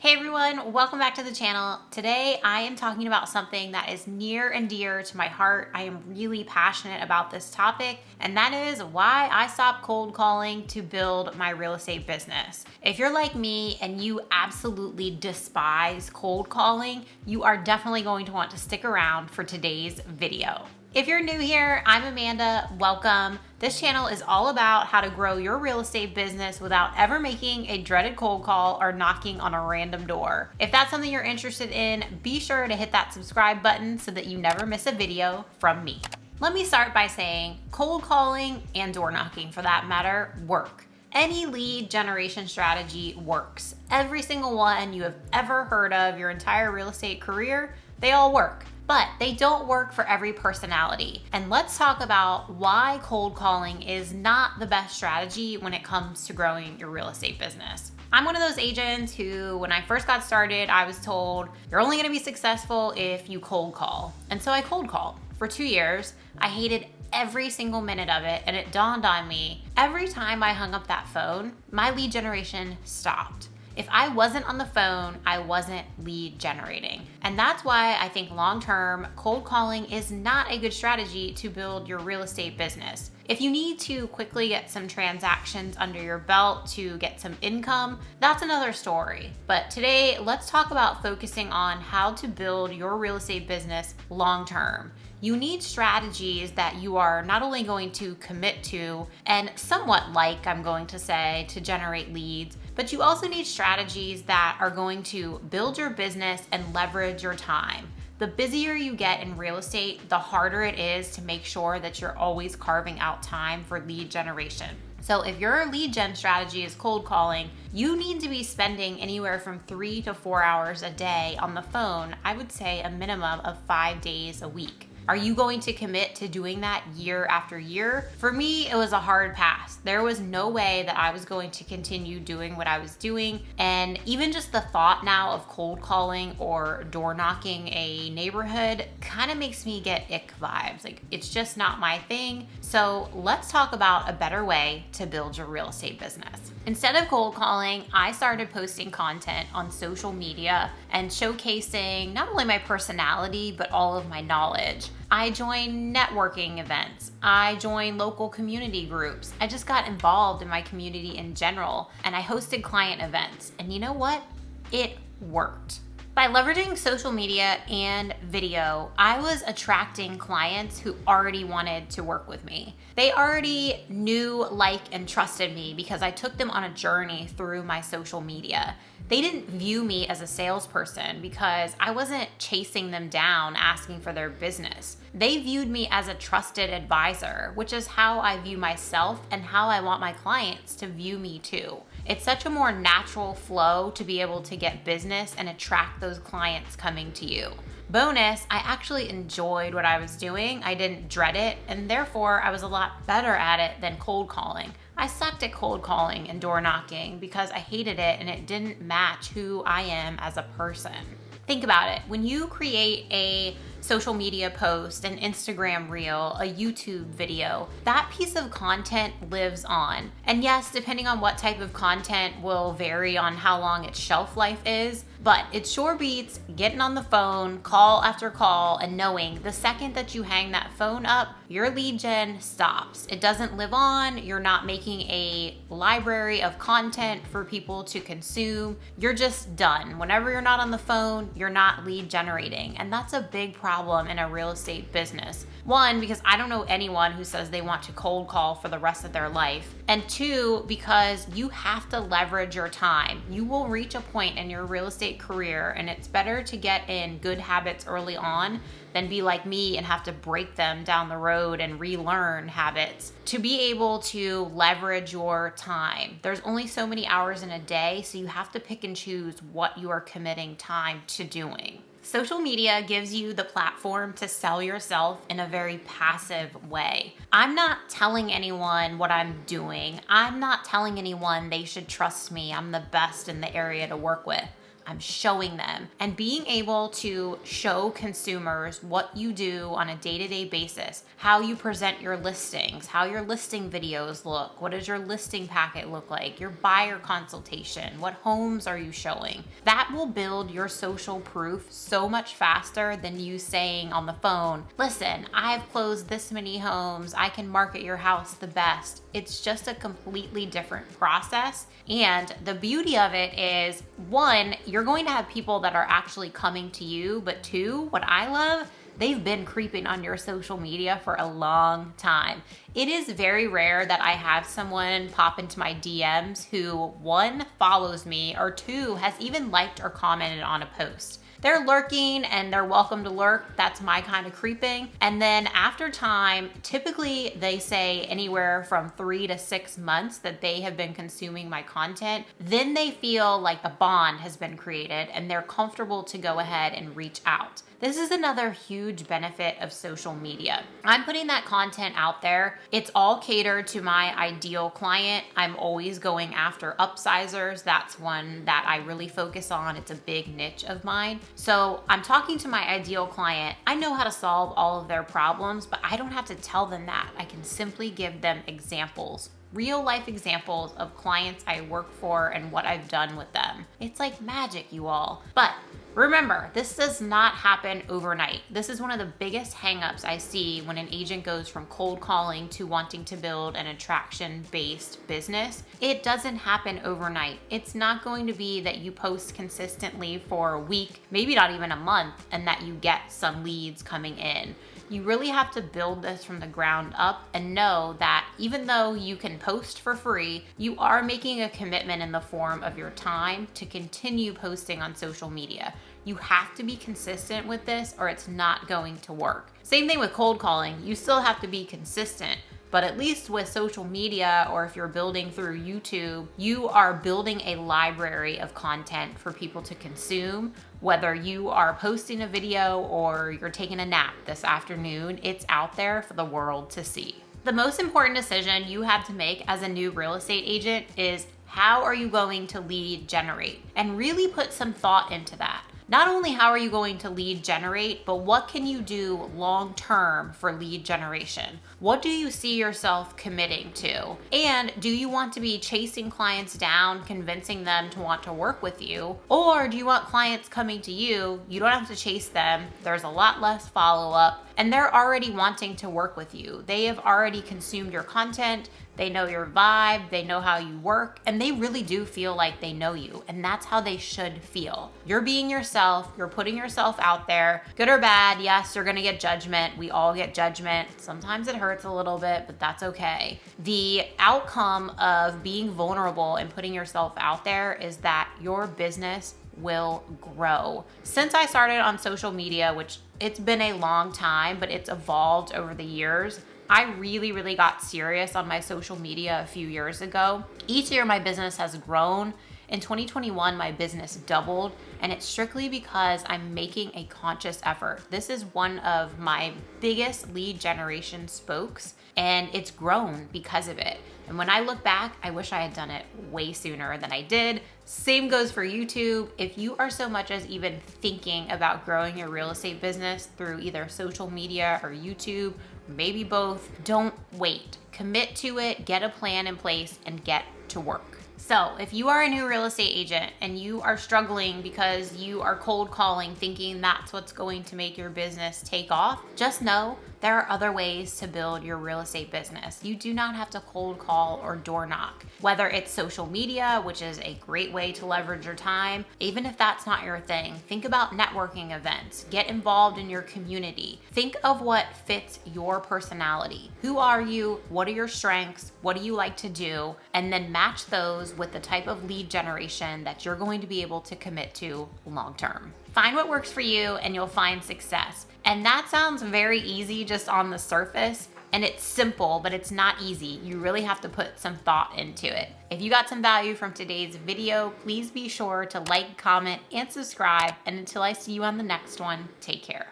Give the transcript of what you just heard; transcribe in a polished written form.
Hey everyone, welcome back to the channel. Today I am talking about something that is near and dear to my heart. I am really passionate about this topic, and that is why I stopped cold calling to build my real estate business. If you're like me and you absolutely despise cold calling, you are definitely going to want to stick around for today's video. If you're new here, I'm Amanda. Welcome. This channel is all about how to grow your real estate business without ever making a dreaded cold call or knocking on a random door. If that's something you're interested in, be sure to hit that subscribe button so that you never miss a video from me. Let me start by saying cold calling and door knocking, for that matter, work. Any lead generation strategy works. Every single one you have ever heard of your entire real estate career, they all work. But they don't work for every personality. And let's talk about why cold calling is not the best strategy when it comes to growing your real estate business. I'm one of those agents who, when I first got started, I was told, you're only gonna be successful if you cold call. And so I cold called for 2 years. I hated every single minute of it, and it dawned on me, every time I hung up that phone, my lead generation stopped. If I wasn't on the phone, I wasn't lead generating. And that's why I think long-term, cold calling is not a good strategy to build your real estate business. If you need to quickly get some transactions under your belt to get some income, that's another story. But today, let's talk about focusing on how to build your real estate business long-term. You need strategies that you are not only going to commit to and somewhat like, I'm going to say, to generate leads, but you also need strategies that are going to build your business and leverage your time. The busier you get in real estate, the harder it is to make sure that you're always carving out time for lead generation. So if your lead gen strategy is cold calling, you need to be spending anywhere from 3 to 4 hours a day on the phone. I would say a minimum of 5 days a week. Are you going to commit to doing that year after year? For me, it was a hard pass. There was no way that I was going to continue doing what I was doing. And even just the thought now of cold calling or door knocking a neighborhood kind of makes me get ick vibes. Like, it's just not my thing. So let's talk about a better way to build your real estate business. Instead of cold calling, I started posting content on social media and showcasing not only my personality, but all of my knowledge. I joined networking events. I joined local community groups. I just got involved in my community in general, and I hosted client events. And you know what? It worked. By leveraging social media and video, I was attracting clients who already wanted to work with me. They already knew, liked, and trusted me because I took them on a journey through my social media. They didn't view me as a salesperson because I wasn't chasing them down asking for their business. They viewed me as a trusted advisor, which is how I view myself and how I want my clients to view me too. It's such a more natural flow to be able to get business and attract those clients coming to you. Bonus, I actually enjoyed what I was doing. I didn't dread it, and therefore I was a lot better at it than cold calling. I sucked at cold calling and door knocking because I hated it and it didn't match who I am as a person. Think about it. When you create a social media post, an Instagram reel, a YouTube video, that piece of content lives on. And yes, depending on what type of content will vary on how long its shelf life is, but it sure beats getting on the phone, call after call, and knowing the second that you hang that phone up, your lead gen stops. It doesn't live on. You're not making a library of content for people to consume. You're just done. Whenever you're not on the phone, you're not lead generating. And that's a big problem in a real estate business. One, because I don't know anyone who says they want to cold call for the rest of their life. And two, because you have to leverage your time. You will reach a point in your real estate career, and it's better to get in good habits early on than be like me and have to break them down the road and relearn habits to be able to leverage your time. There's only so many hours in a day, so you have to pick and choose what you are committing time to doing. Social media gives you the platform to sell yourself in a very passive way. I'm not telling anyone what I'm doing. I'm not telling anyone they should trust me. I'm the best in the area to work with. I'm showing them. And being able to show consumers what you do on a day-to-day basis, how you present your listings, how your listing videos look, what does your listing packet look like, your buyer consultation, what homes are you showing? That will build your social proof so much faster than you saying on the phone, listen, I've closed this many homes, I can market your house the best. It's just a completely different process. And the beauty of it is, one, you're going to have people that are actually coming to you, but two, what I love, they've been creeping on your social media for a long time. It is very rare that I have someone pop into my DMs who, one, follows me, or two, has even liked or commented on a post. They're lurking and they're welcome to lurk. That's my kind of creeping. And then after time, typically they say anywhere from 3 to 6 months that they have been consuming my content. Then they feel like a bond has been created and they're comfortable to go ahead and reach out. This is another huge benefit of social media. I'm putting that content out there. It's all catered to my ideal client. I'm always going after upsizers. That's one that I really focus on. It's a big niche of mine. So I'm talking to my ideal client. I know how to solve all of their problems, but I don't have to tell them that. I can simply give them examples. Real life examples of clients I work for and what I've done with them. It's like magic, you all. But remember, this does not happen overnight. This is one of the biggest hangups I see when an agent goes from cold calling to wanting to build an attraction-based business. It doesn't happen overnight. It's not going to be that you post consistently for a week, maybe not even a month, and that you get some leads coming in. You really have to build this from the ground up and know that even though you can post for free, you are making a commitment in the form of your time to continue posting on social media. You have to be consistent with this or it's not going to work. Same thing with cold calling. You still have to be consistent. But at least with social media, or if you're building through YouTube, you are building a library of content for people to consume. Whether you are posting a video or you're taking a nap this afternoon, it's out there for the world to see. The most important decision you have to make as a new real estate agent is how are you going to lead generate? And really put some thought into that. Not only how are you going to lead generate, but what can you do long term for lead generation? What do you see yourself committing to? And do you want to be chasing clients down, convincing them to want to work with you? Or do you want clients coming to you? You don't have to chase them. There's a lot less follow-up and they're already wanting to work with you. They have already consumed your content. They know your vibe, they know how you work, and they really do feel like they know you, and that's how they should feel. You're being yourself, you're putting yourself out there, good or bad. Yes, you're gonna get judgment. We all get judgment. Sometimes it hurts a little bit, but that's okay. The outcome of being vulnerable and putting yourself out there is that your business will grow. Since I started on social media, which it's been a long time, but it's evolved over the years, I really got serious on my social media a few years ago. Each year my business has grown. In 2021, my business doubled, and it's strictly because I'm making a conscious effort. This is one of my biggest lead generation spokes, and it's grown because of it. And when I look back, I wish I had done it way sooner than I did. Same goes for YouTube. If you are so much as even thinking about growing your real estate business through either social media or YouTube, maybe both, don't wait. Commit to it, get a plan in place, and get to work. So if you are a new real estate agent and you are struggling because you are cold calling thinking that's what's going to make your business take off, just know there are other ways to build your real estate business. You do not have to cold call or door knock. Whether it's social media, which is a great way to leverage your time, even if that's not your thing, think about networking events. Get involved in your community. Think of what fits your personality. Who are you? What are your strengths? What do you like to do? And then match those with the type of lead generation that you're going to be able to commit to long term. Find what works for you and you'll find success. And that sounds very easy just on the surface, and it's simple, but it's not easy. You really have to put some thought into it. If you got some value from today's video, please be sure to like, comment, and subscribe. And until I see you on the next one, take care.